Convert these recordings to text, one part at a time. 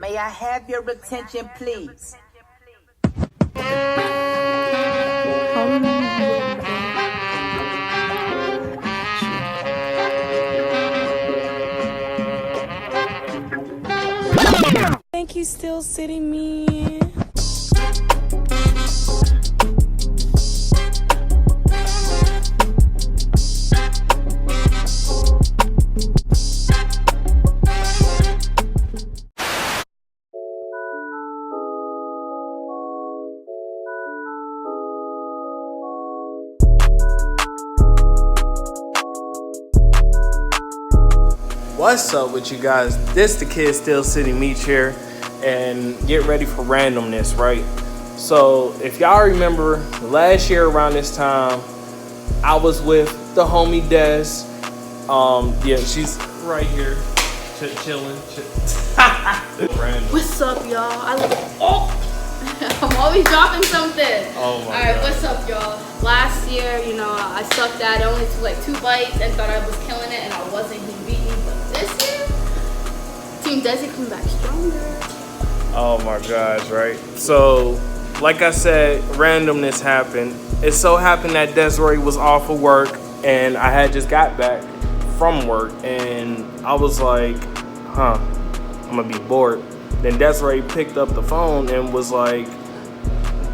May I have your attention, please? Think you still sitting me? What's up with you guys? This the Kid Still Sitting Me chair, and get ready for randomness, right? So if y'all remember last year around this time, I was with the homie Des. Yeah, she's right here, chilling. Random. What's up, y'all? I'm always dropping something. Oh my Alright, God. what's up, y'all? Last year, I sucked at it. I only took like 2 bites and thought I was killing it, and I wasn't. He beat me. But this year, Team Desi come back stronger. Oh my gosh, right? So, like I said, randomness happened. It so happened that Desirae was off of work, and I had just got back from work, and I was like, I'm gonna be bored. Then Desirae picked up the phone and was like,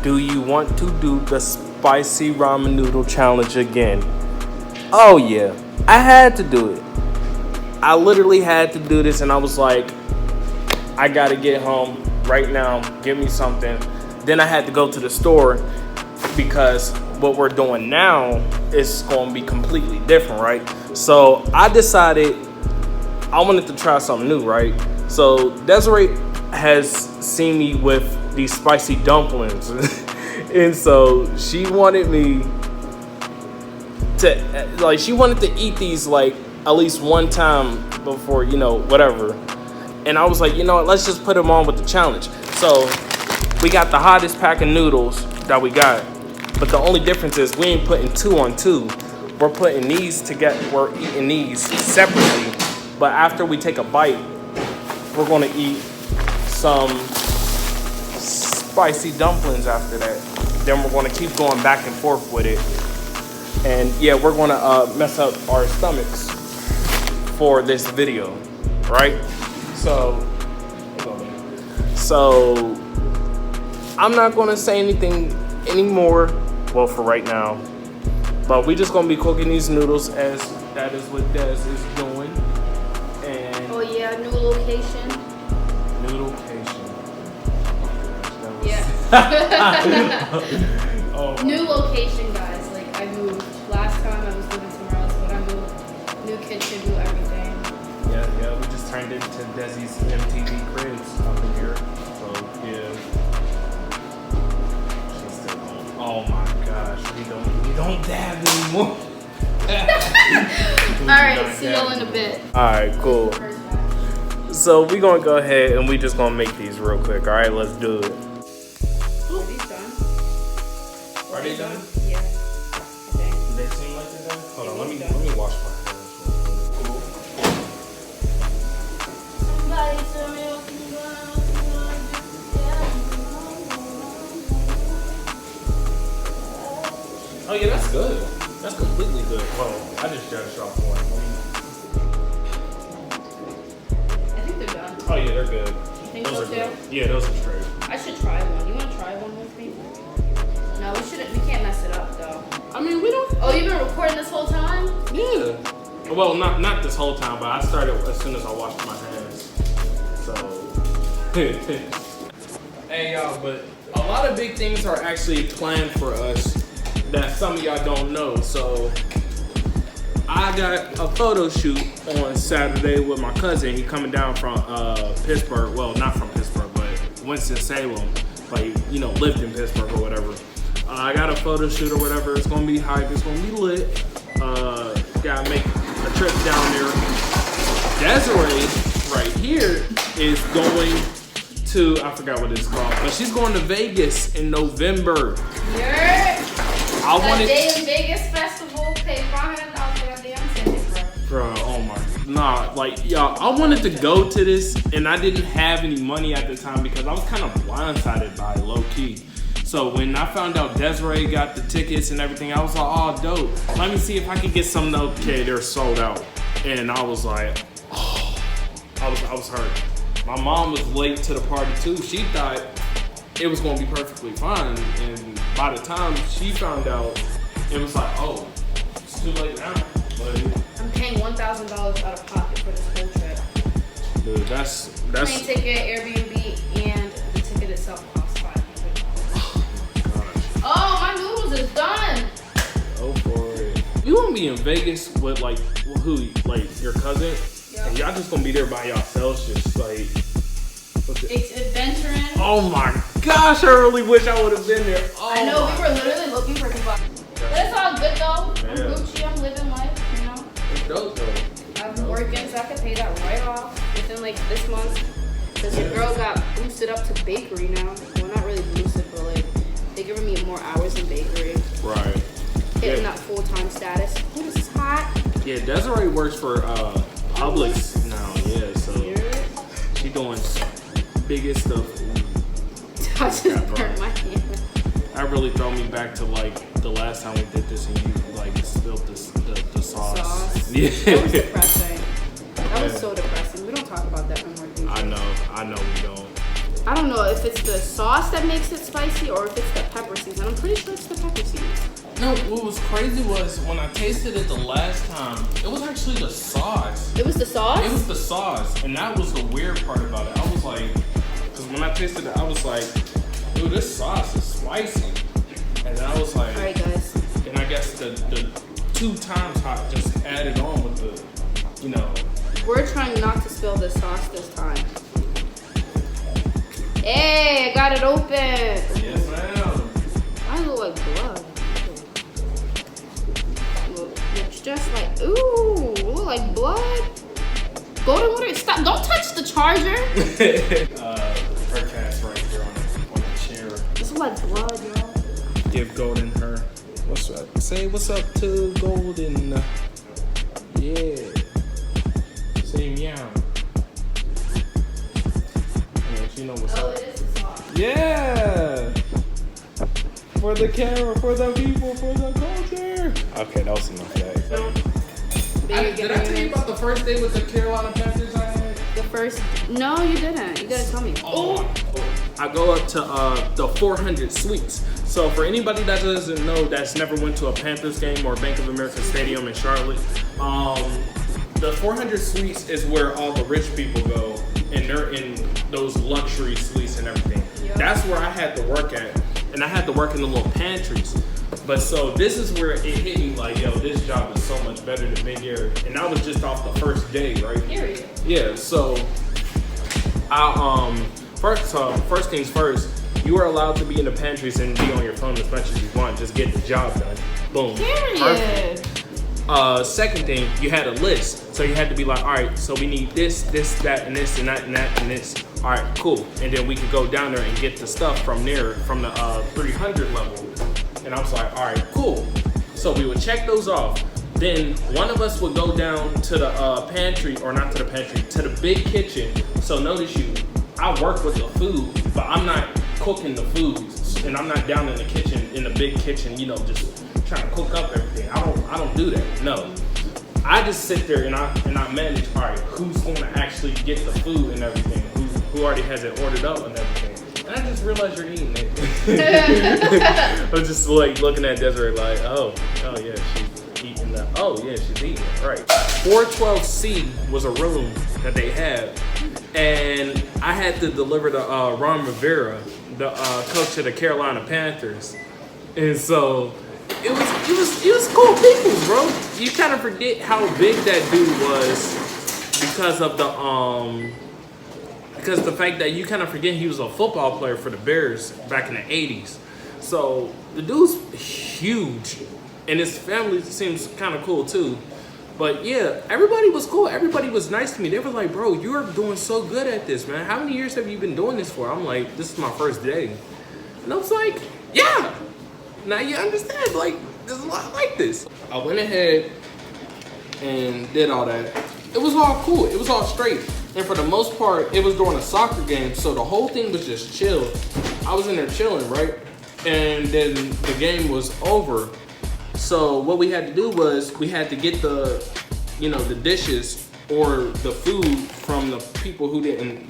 do you want to do the spicy ramen noodle challenge again? Oh yeah, I had to do it. I literally had to do this, and I was like, I gotta get home right now, give me something. Then I had to go to the store because what we're doing now is gonna be completely different, right? So I decided I wanted to try something new, right? So Desirae has seen me with these spicy dumplings and so she wanted me to she wanted to eat these like at least one time before, whatever. And I was like, let's just put them on with the challenge. So we got the hottest pack of noodles that we got, but the only difference is we ain't putting 2 on 2. We're putting these together. We're eating these separately, but after we take a bite, we're gonna eat some spicy dumplings after that. Then we're gonna keep going back and forth with it. And yeah, we're gonna mess up our stomachs for this video, right? So I'm not gonna say anything anymore, well, for right now. But we just gonna be cooking these noodles, as that is what Des is doing. And Oh yeah, new location. new location. Yeah. Oh. New location, guys. Like, I moved. Last time I was living somewhere else, but I moved. New kitchen, new everything. Yeah, we just turned into Desi's MTV cribs up in here. So yeah. She's still home. Oh my gosh, we don't dab anymore. Alright, see y'all in a bit. Alright, cool. So we gonna go ahead and we just gonna make these real quick. Alright, let's do it. Are these done? Are they done? Yeah. I think. Do they seem like they're done? Hold on, let me wash my hands real quick. Somebody tell me what you Oh yeah, that's good. That's completely good. Well, I just judged off one. I think they're done. Oh yeah, they're good. You think Those so are too? good. Yeah, those are straight. I should try one. You want to try one with me? No, we shouldn't. We can't mess it up though. I mean, we don't. Oh, you've been recording this whole time? Yeah. Well, not this whole time, but I started as soon as I washed my hands. So. Hey y'all, but a lot of big things are actually planned for us that some of y'all don't know. So I got a photo shoot on Saturday with my cousin. He coming down from Pittsburgh. Well, not from Pittsburgh, but Winston-Salem. Like, lived in Pittsburgh or whatever. I got a photo shoot or whatever. It's gonna be hype. It's gonna be lit. Gotta make a trip down there. Desirae right here is going to, I forgot what it's called, but she's going to Vegas in November. Yeah. I wanted Day in Vegas festival. Pay $500 for a damn ticket, bro. Bro, oh my, Nah, like, y'all, I wanted to go to this, and I didn't have any money at the time because I was kind of blindsided by it, low key. So when I found out Desirae got the tickets and everything, I was like, oh, dope. Let me see if I can get some. Okay, they're sold out. And I was like, oh, I was hurt. My mom was late to the party too. She thought it was gonna be perfectly fine. And by the time she found out, it was like, oh, it's too late now. But I'm paying $1,000 out of pocket for this whole trip. dude, that's Plane ticket, Airbnb, and the ticket itself costs $500. Oh, my noodles is done. Oh, for it. You gonna be in Vegas with like who? Like your cousin? Yeah. And y'all just gonna be there by yourselves, just like. It's adventuring. Oh my gosh! I really wish I would have been there. Oh, I know, we were literally looking for people. But it's all good though. I'm Gucci, I'm living life, you know. It's dope though. I'm working, so I can pay that right off within like this month. Because your girl got boosted up to bakery now. Well, not really boosted, but like they're giving me more hours in bakery. Right. Hitting that full-time status. Oh, this is hot. Yeah, Desirae works for Publix now. Yeah, so she doing biggest stuff. I just burnt my hand. That really throw me back to like the last time we did this and you like spilled the sauce. Yeah. That was depressing. That was so depressing. We don't talk about that when we're eating. I know we don't. I don't know if it's the sauce that makes it spicy or if it's the pepper seeds. And I'm pretty sure it's the pepper seeds. No, what was crazy was when I tasted it the last time, it was actually the sauce. It was the sauce? It was the sauce, and that was the weird part about it. I was like, because when I tasted it, I was like, dude, this sauce is spicy. And then I was like, all right, guys. And I guess the 2 times hot just added on with the, you know. We're trying not to spill the sauce this time. Hey, I got it open. Yes, ma'am. I look like blood. Looks just like, ooh, look like blood. Golden water, stop, don't touch the charger. Her cat's right here on the chair. This is like blood, y'all. Give Golden her. What's up? Say what's up to Golden. Yeah. Say meow. Yeah, she know what's up. It is the sauce. Yeah. For the camera, for the people, for the culture. Okay, that was enough. Did I tell you about the first day with the Carolina Panthers I had? The first, no, you didn't. You gotta tell me. Oh. I go up to the 400 suites. So for anybody that doesn't know, that's never went to a Panthers game or Bank of America Stadium in Charlotte, the 400 suites is where all the rich people go, and they're in those luxury suites and everything. Yep. That's where I had to work at, and I had to work in the little pantries. But so this is where it hit me like, yo, this job is so much better than Big Air. And I was just off the first day, right? Period. Yeah, so I first things first, you are allowed to be in the pantries and be on your phone as much as you want. Just get the job done. Boom. Period. Perfect. Second thing, you had a list. So you had to be like, all right, so we need this, that, and this, and that, and that, and this. All right, cool. And then we could go down there and get the stuff from there, from the 300 level. And I was like, all right, cool. So we would check those off. Then one of us would go down to the pantry, or not to the pantry, to the big kitchen. So notice I work with the food, but I'm not cooking the foods, and I'm not down in the kitchen, in the big kitchen, you know, just trying to cook up everything. I don't do that. No, I just sit there and I manage. All right, who's going to actually get the food and everything? Who already has it ordered up and everything? And I just realized you're eating it. I was just like looking at Desirae like, oh yeah, she's eating that. Oh yeah, she's eating it. Right. 412C was a room that they had, and I had to deliver to Ron Rivera, the coach of the Carolina Panthers, and so it was cool people, bro. You kind of forget how big that dude was because of the fact that you kind of forget he was a football player for the Bears back in the 80s. So the dude's huge, and his family seems kind of cool too. But yeah, everybody was cool. Everybody was nice to me. They were like, bro, you're doing so good at this, man. How many years have you been doing this for? I'm like, this is my first day. And I was like, yeah. Now you understand, like, there's a lot like this. I went ahead and did all that. It was all cool. It was all straight. And for the most part, it was during a soccer game, so the whole thing was just chill. I was in there chilling, right? And then the game was over. So what we had to do was we had to get the dishes or the food from the people who didn't,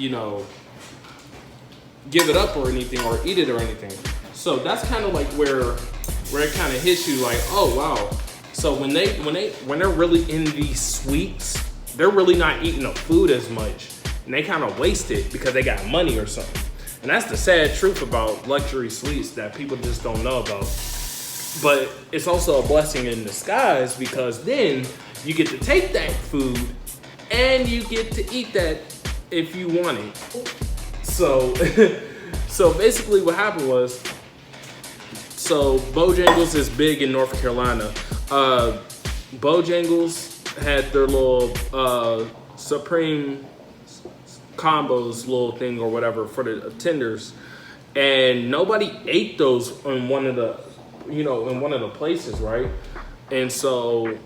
give it up or anything or eat it or anything. So that's kind of like where it kind of hits you like, oh wow. So when they're really in these suites, they're really not eating the food as much, and they kind of waste it because they got money or something. And that's the sad truth about luxury suites that people just don't know about. But it's also a blessing in disguise because then you get to take that food and you get to eat that if you want it. So, so basically what happened was, so Bojangles is big in North Carolina. Bojangles had their little Supreme combos little thing or whatever for the tenders, and nobody ate those in one of the places, right? And so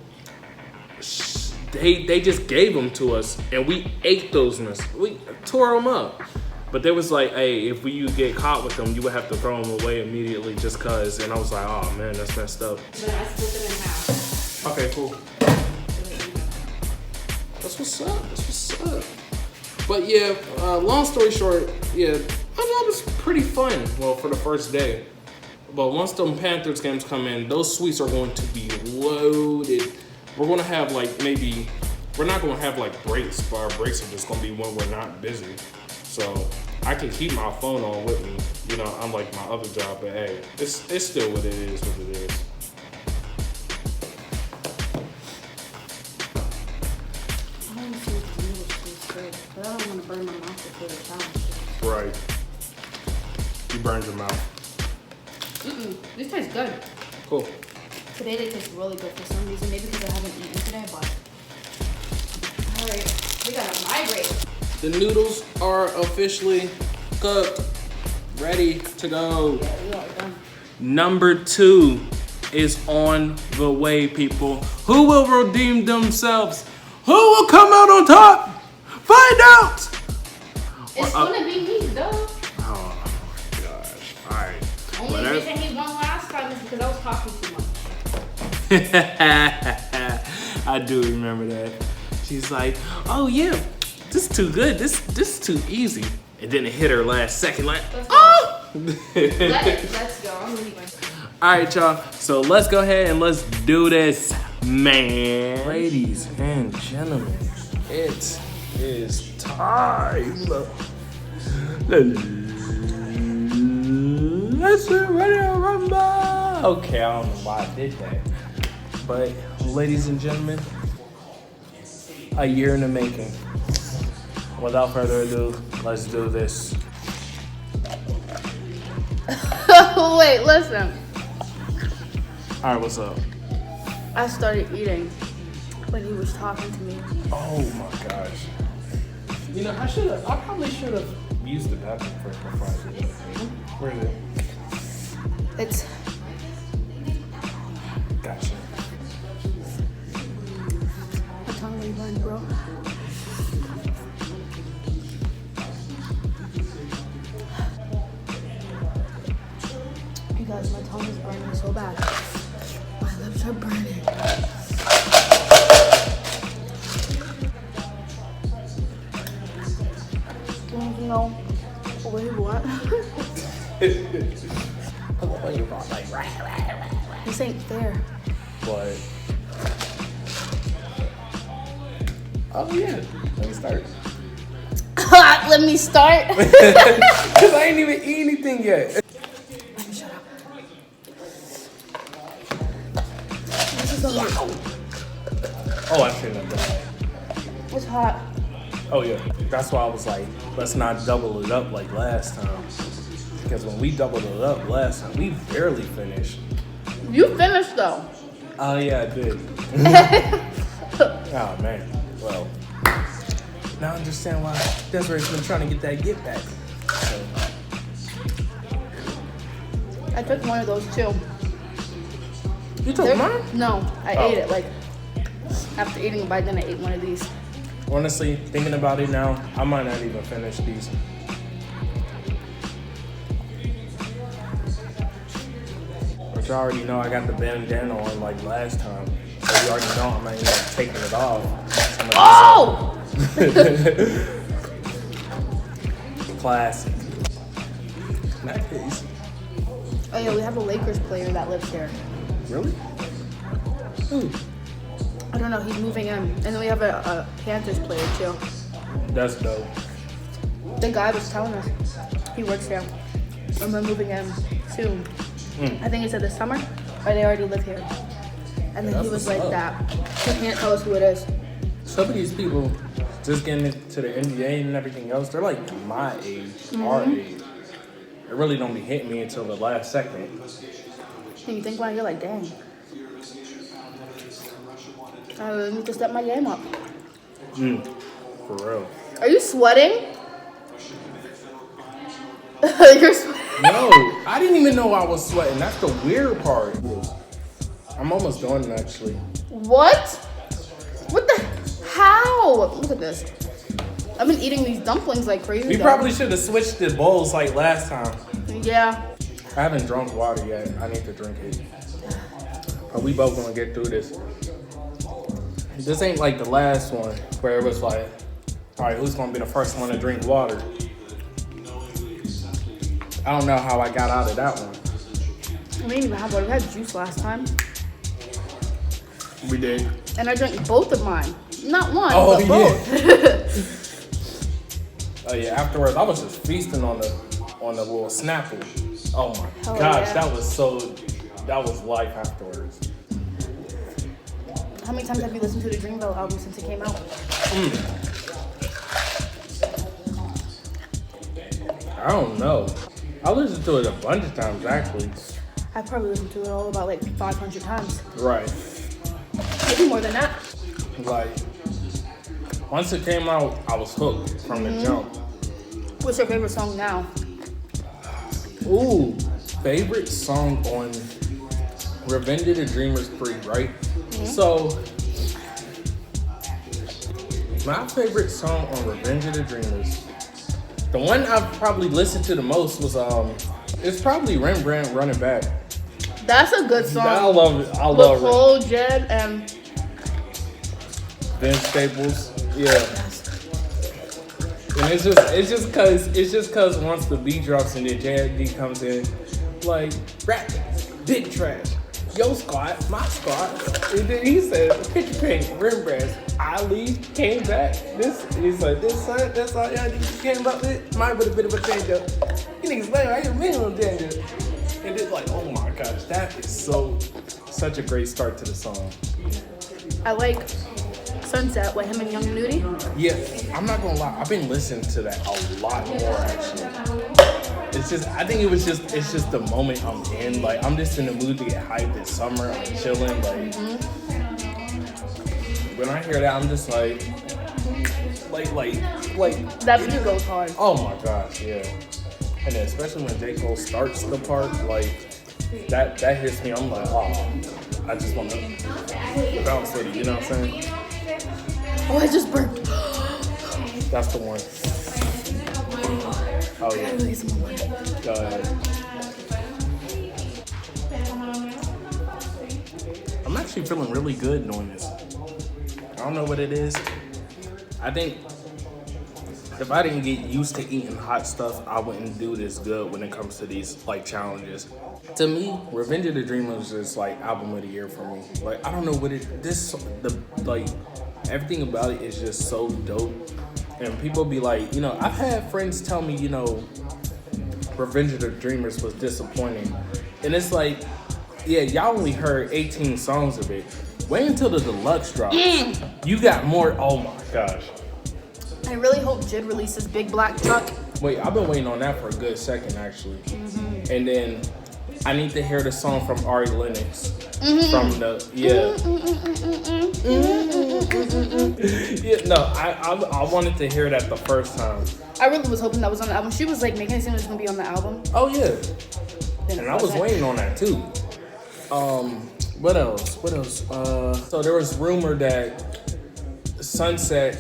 they just gave them to us, and we ate those mess. We tore them up. But they was like, hey, if you get caught with them, you would have to throw them away immediately just cuz. And I was like, oh man, that's messed up. But I split them in half. Okay, cool. That's what's up. But yeah, long story short, yeah, I thought it was pretty fun. Well, for the first day. But once them Panthers games come in, those suites are going to be loaded. We're going to have we're not going to have like breaks, but our breaks are just going to be when we're not busy. So I can keep my phone on with me, unlike my other job, but hey, it's still what it is. I want to see if the noodles taste good, but I don't want to burn my mouth before the challenge. Right. You burned your mouth. This tastes good. Cool. Today they taste really good for some reason. Maybe because I haven't eaten today, but alright, we got a migrate. The noodles are officially cooked, ready to go. Yeah, we are done. Number 2 is on the way, people. Who will redeem themselves? Who will come out on top? Find out! It's gonna be me, though. Oh my gosh. Alright. Only reason he won last time is because I was talking too much. I do remember that. She's like, oh yeah, this is too good. This is too easy. And then it hit her last second like, oh! Let's go. I'm leaving. All right, y'all. So let's go ahead and let's do this, man. Ladies and gentlemen, it is time. Let's get ready to rumble. Okay, I don't know why I did that. But ladies and gentlemen, a year in the making. Without further ado, let's do this. Wait, listen. All right, what's up? I started eating when he was talking to me. Oh my gosh. I probably should have used the bathroom first before I did that. Where is it? It's... Gotcha. My tongue really burns, bro. You guys, my tongue is burning so bad. My lips are burning. Don't you know what you want? This ain't fair. But oh yeah, let me start. Let me start. Cause I ain't even eat anything yet. Shut up. This is a lot. Oh, I shouldn't have done that. It's hot. Oh yeah, that's why I was like, let's not double it up like last time. Because when we doubled it up last time, we barely finished. You finished though. Oh yeah, I did. Oh man. Well, now I understand why Desiree's been trying to get that get back. So. I took one of those too. You took mine? No, I ate it like after eating a bite, then I ate one of these. Honestly, thinking about it now, I might not even finish these. But you already know I got the bandana on like last time. So you already know I'm not even taking it off. Oh! Classic. That case. Oh yeah, we have a Lakers player that lives here. Really? Who? I don't know, he's moving in. And then we have a Panthers player too. That's dope. The guy was telling us he works here. And we're moving in soon. I think he said this summer, or they already live here. And then he was like that. He can't tell us who it is. Some of these people just getting into the NBA and everything else, they're like my age, our age. It really don't be hitting me until the last second. And you think when you're like, dang. I need to step my game up. For real. Are you sweating? You're sweating. No, I didn't even know I was sweating. That's the weird part. I'm almost done actually. What? What the? How? Look at this. I've been eating these dumplings like crazy. We probably should have switched the bowls like last time. Yeah. I haven't drunk water yet. I need to drink it. But we both gonna get through this. This ain't like the last one where it was like, all right, who's gonna be the first one to drink water? I don't know how I got out of that one. We didn't even have water. We had juice last time. We did. And I drank both of mine. Not one, Oh, but both. Oh yeah, afterwards I was just feasting on the little Snapple. Oh my Hell gosh, yeah. that was life afterwards. How many times have you listened to the Dreamville album since it came out? I don't know. I listened to it a bunch of times actually. I've probably listened to it all about like 500 times. Right. Maybe more than that. Like, once it came out, I was hooked from the jump. What's your favorite song now? Ooh, favorite song on Revenge of the Dreamers 3, right? So, my favorite song on Revenge of the Dreamers, the one I've probably listened to the most was, it's probably Rembrandt Running Back. That's a good song. I love it. I love it. Cole, Jed, and Vince Staples. Yeah. And it's just cause once the beat drops and then JD comes in, like, rap, big trash, yo squad, my squad. And then he said, picture paint, Rembrandt, Ali came back. He's like, that's all y'all niggas came up with. Mine with a bit of a change up. You niggas later, I get a minimum change up. And it's like, oh my gosh, that is such a great start to the song. I like Sunset with him and Young Nudie. Yeah, I'm not gonna lie. I've been listening to that a lot more actually. I think it's just the moment I'm in. Like, I'm just in the mood to get hyped. It's summer. I'm chilling. Like, when I hear that, I'm just like. That video goes hard. Oh my gosh, yeah. And then especially when J. Cole starts the part, like that hits me. I'm like, oh, I just want to bounce with it. You know what I'm saying? Oh, I just burped. That's the one. Oh yeah. Go ahead. I'm actually feeling really good doing this. I don't know what it is. I think if I didn't get used to eating hot stuff, I wouldn't do this good when it comes to these like challenges. To me, Revenge of the Dreamers is like album of the year for me. Like, I don't know what everything about it is just so dope. And people be like, you know, I've had friends tell me, you know, Revenge of the Dreamers was disappointing. And it's like, yeah, y'all only heard 18 songs of it. Wait until the deluxe drops. You got more. Oh my gosh. I really hope Jid releases Big Black Truck. Wait, I've been waiting on that for a good second actually. And then I need to hear the song from Ari Lennox. From the, yeah. Yeah, no, I wanted to hear that the first time. I really was hoping that was on the album. She was like making it seem it was gonna be on the album. Oh yeah. Then And I was waiting on that too. What else? So there was rumor that Sunset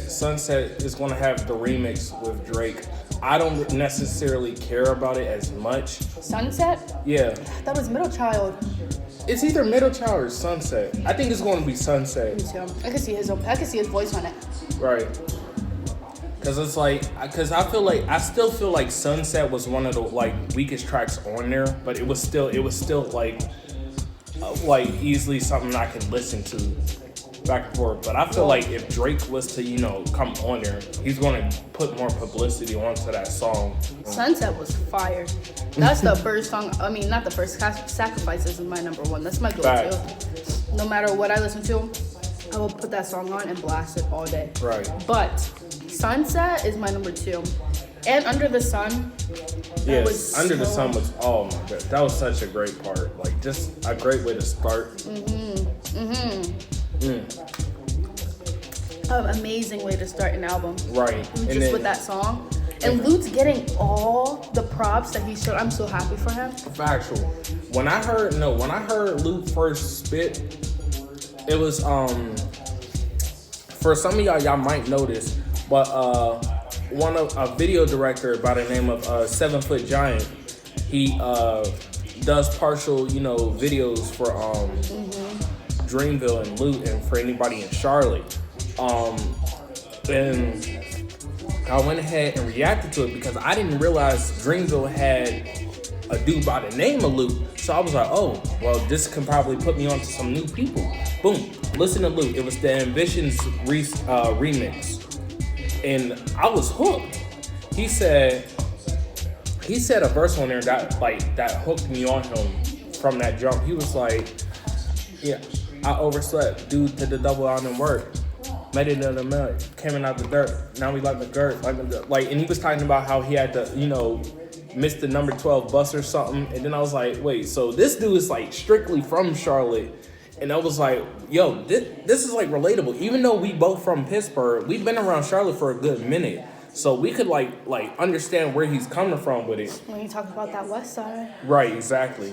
is gonna have the remix with Drake. I don't necessarily care about it as much. Sunset? Yeah. That was Middle Child. It's either Middle Child or Sunset. I think it's gonna be Sunset. Me too. I can see his voice on it. Right. Cause it's like, I still feel like Sunset was one of the like weakest tracks on there, but it was still like easily something I could listen to back and forth. But I feel like if Drake was to, come on there, he's gonna put more publicity onto that song. Sunset was fire. That's the first song. I mean, not the first. Sacrifices is my number one. That's my go-to. No matter what I listen to, I will put that song on and blast it all day. Right. But Sunset is my number two. And Under the Sun. Yes, Under the Sun was, oh my god, that was such a great part. Like, just a great way to start. Amazing way to start an album. Right. With that song. And Lute's getting all the props that he showed. I'm so happy for him. Factual. When I heard Lute first spit, it was for some of y'all might know this, but a video director by the name of 7 Foot Giant, he does partial videos for Dreamville and Lute and for anybody in Charlotte. And I went ahead and reacted to it because I didn't realize Dreamville had a dude by the name of Lute. So I was like, oh, well, this can probably put me onto some new people. Boom, listen to Lute. It was the Ambitions remix. And I was hooked. He said a verse on there that hooked me on him from that jump. He was like, yeah, I overslept due to the double out and work. Made it in the mud, came out the dirt. Now we like the dirt, and he was talking about how he had to, miss the number 12 bus or something. And then I was like, wait, so this dude is like strictly from Charlotte. And I was like, yo, this is like relatable. Even though we both from Pittsburgh, we've been around Charlotte for a good minute. So we could like understand where he's coming from with it. When you talk about that West Side. Right, exactly.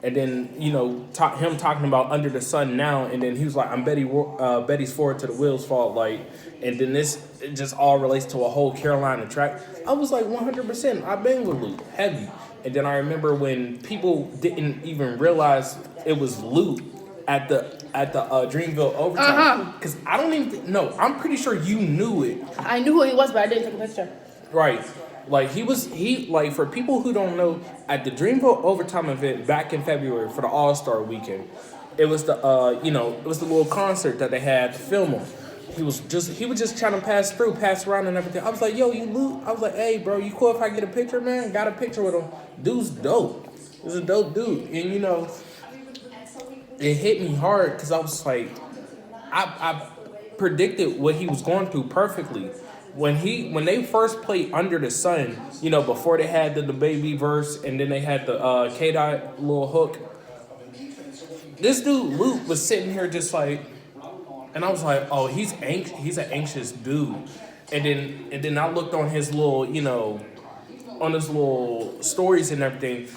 And then, him talking about Under the Sun now, and then he was like, I'm Betty's forward to the wheels fall, and then it just all relates to a whole Carolina track. I was like, 100%, I bang with Lute, heavy. And then I remember when people didn't even realize it was Lute at the Dreamville overtime. Because I don't even know, I'm pretty sure you knew it. I knew who he was, but I didn't take a picture. Right. For people who don't know, at the Dreamville overtime event back in February for the All-Star weekend, it was the little concert that they had to film him. He was just trying to pass around and everything. I was like, yo, you Lute? I was like, hey, bro, you cool if I get a picture, man? Got a picture with him. Dude's dope. He's a dope dude. And, it hit me hard because I was like, I predicted what he was going through perfectly. When they first played Under the Sun, before they had the baby verse and then they had the K-Dot little hook, this dude Luke was sitting here just like, and I was like, oh, he's an anxious dude. And then I looked on his little, on his little stories and everything.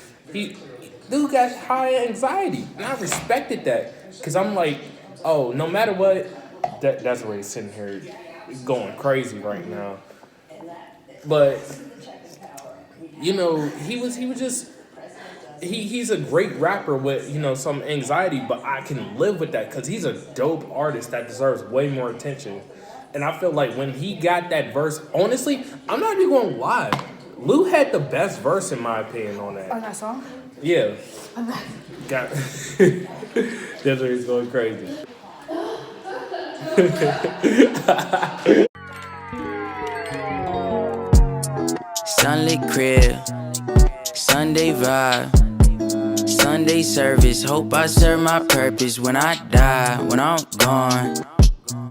Dude got high anxiety, and I respected that because I'm like, oh, no matter what, that's where he's sitting here going crazy right now. But he's a great rapper with some anxiety, but I can live with that because he's a dope artist that deserves way more attention. And I feel like when he got that verse, honestly, I'm not even gonna lie, Lou had the best verse in my opinion on that. On that song? Yeah. Got that's where he's going crazy. Sunlit crib, Sunday vibe, Sunday service. Hope I serve my purpose when I die, when I'm gone.